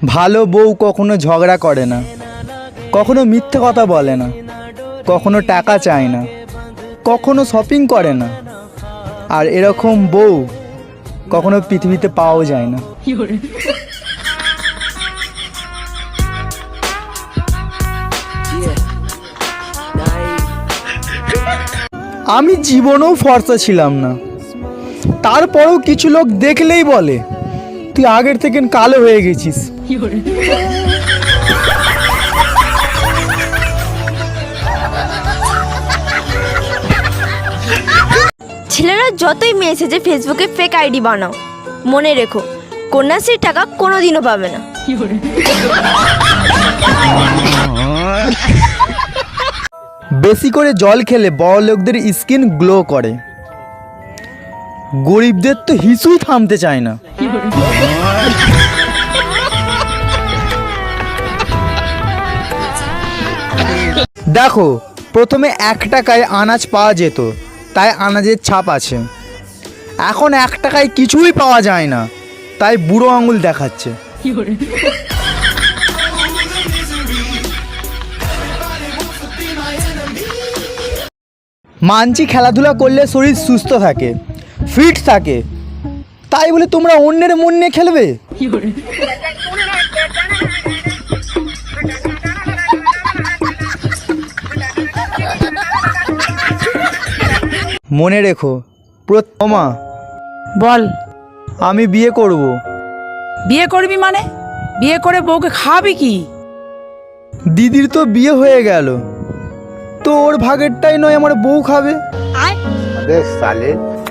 ভালো বউ কখনো ঝগড়া করে না, কখনো মিথ্যে কথা বলে না, কখনো টাকা চায় না, কখনো শপিং করে না। আর এরকম বউ কখনো পৃথিবীতে পাওয়াও যায় না। আমি জীবনেও ফর্সা ছিলাম না, তারপরেও কিছু লোক দেখলেই বলে তুই আগের থেকে কালো হয়ে গেছিস। ছেলেরা যতই মেসেজে ফেসবুকে ফেক আইডি বানাও, মনে রেখো কন্যাশ্রীর টাকা কোনোদিনও পাবে না। বেশি করে জল খেলে বড় লোকদের স্কিন গ্লো করে, গরিবদের তো হিসুই থামতে চায় না। দেখো, প্রথমে 1 টাকায় আনাজ পাওয়া যেত, তাই আনাজের ছাপ আছে। এখন 1 টাকায় কিছুই পাওয়া যায় না, তাই বুড়ো আঙুল দেখাচ্ছে। মানছি খেলাধুলা করলে শরীর সুস্থ থাকে, ফিট থাকে, তাই বলে তোমরা অন্যের মন নিয়ে খেলবে? মনে রেখো প্রথমা, বল। আমি বিয়ে করব। বিয়ে করবি মানে? বিয়ে করে বউকে খাওয়াবি কি? দিদির তো বিয়ে হয়ে গেল, তো ওর ভাগেরটাই নয় আমার বউ খাবে।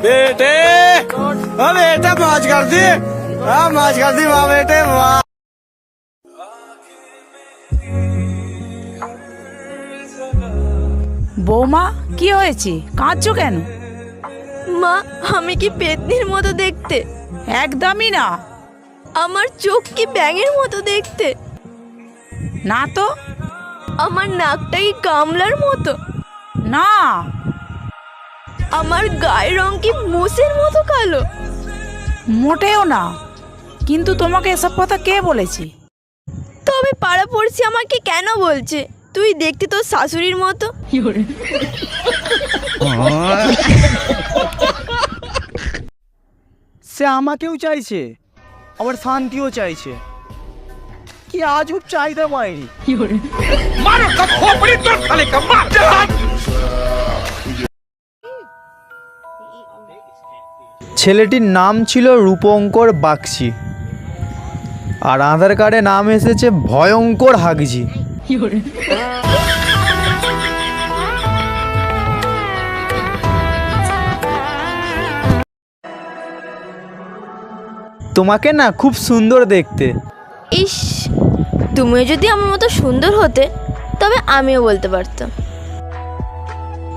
बेटे हाँ बेटा मौज कर दी, हाँ मौज कर दी वाह बेटे वाह। বৌমা, কি হয়েছে? কাঁদছো কেন? মা, আমি কি পেতনির মতো দেখতে? একদমই না। আমার চোখ কি ব্যাঙের মতো দেখতে? না তো। আমার নাকটা কি গামলার মতো? না। আমার গায়ের রং কি মোষের মতো কালো? মোটেও না। কিন্তু তোমাকে এসব কথা কে বলেছে? তবে পাড়াপড়শি আমাকে কেন বলছে তুই দেখতে তোর শাশুড়ির মতো? সে আমাকেও চাইছে, আবার শান্তিও চাইছে। কি আজব চাহিদা মায়েরি। ছেলেটির নাম ছিল রূপঙ্কর বাগচি, আর আধার কার্ডে নাম এসেছে ভয়ঙ্কর হাগজি। তোমাকে না খুব সুন্দর দেখতে। ইস, তুমিও যদি আমার মতো সুন্দর হতে তবে আমিও বলতে পারতাম।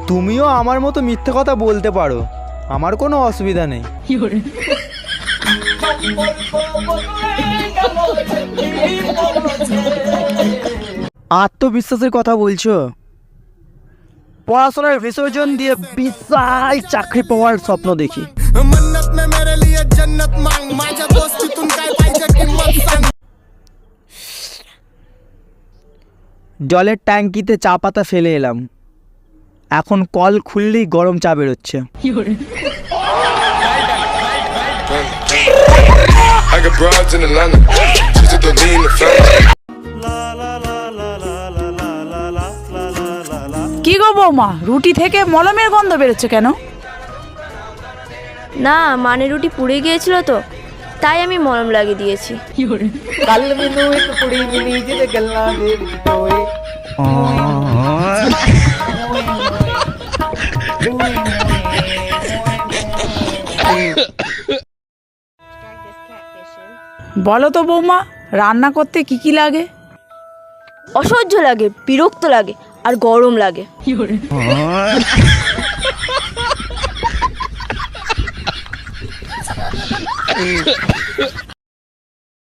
তুমিও আমার মতো মিথ্যে কথা বলতে পারো, আমার কোনো অসুবিধা নেই। আত্মবিশ্বাসের কথা বলছো? পড়াশোনার বিসর্জন দিয়ে বিশাল চাকরি পাওয়ার স্বপ্ন দেখি। জলের ট্যাঙ্কিতে চা পাতা ফেলে এলাম, এখন কল খুললেই গরম চা বেরোচ্ছে। কি গো বৌমা, রুটি থেকে মলমের গন্ধ বেরোচ্ছে কেন? না, মানে রুটি পুড়ে গিয়েছিল তো, তাই আমি মলম লাগিয়ে দিয়েছি। বলো তো বৌমা, রান্না করতে কি কি লাগে? অসহ্য লাগে, বিরক্ত লাগে, আর গরম লাগে।